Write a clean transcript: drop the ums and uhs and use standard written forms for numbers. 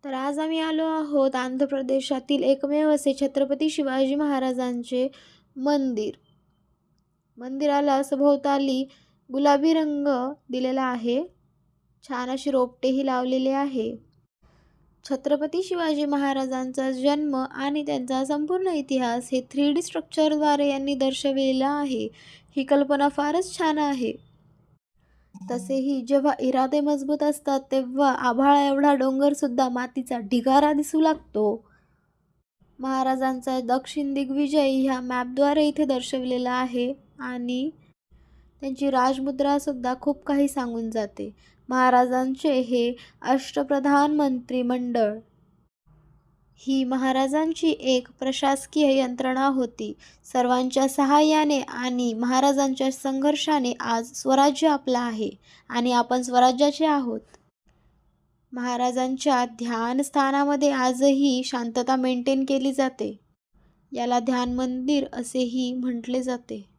तर आज आम्ही आलो आहोत आंध्र प्रदेशातील एकमेव असे छत्रपती शिवाजी महाराजांचे मंदिर. मंदिराला सभोवताली गुलाबी रंग दिलेला आहे. छान अशी रोपटेही लावलेली आहे. छत्रपती शिवाजी महाराजांचा जन्म आणि त्यांचा संपूर्ण इतिहास हे 3D स्ट्रक्चरद्वारे यांनी दर्शविलेला आहे. ही कल्पना फारच छान आहे. तसेही जेव्हा इरादे मजबूत असतात तेव्हा आभाळा एवढा डोंगर सुद्धा मातीचा ढिगारा दिसू लागतो. महाराजांचा दक्षिण दिग्विजय ह्या मॅपद्वारे इथे दर्शवलेला आहे आणि त्यांची राजमुद्रा सुद्धा खूप काही सांगून जाते. महाराजांचे हे अष्टप्रधान मंत्रिमंडळ ही महाराजांची एक प्रशासकीय यंत्रणा होती. सर्वांच्या सहाय्याने आणि महाराजांच्या संघर्षाने आज स्वराज्य आपलं आहे आणि आपण स्वराज्याचे आहोत. महाराजांच्या ध्यानस्थानामध्ये आजही शांतता मेंटेन केली जाते. याला ध्यान मंदिर असेही म्हटले जाते.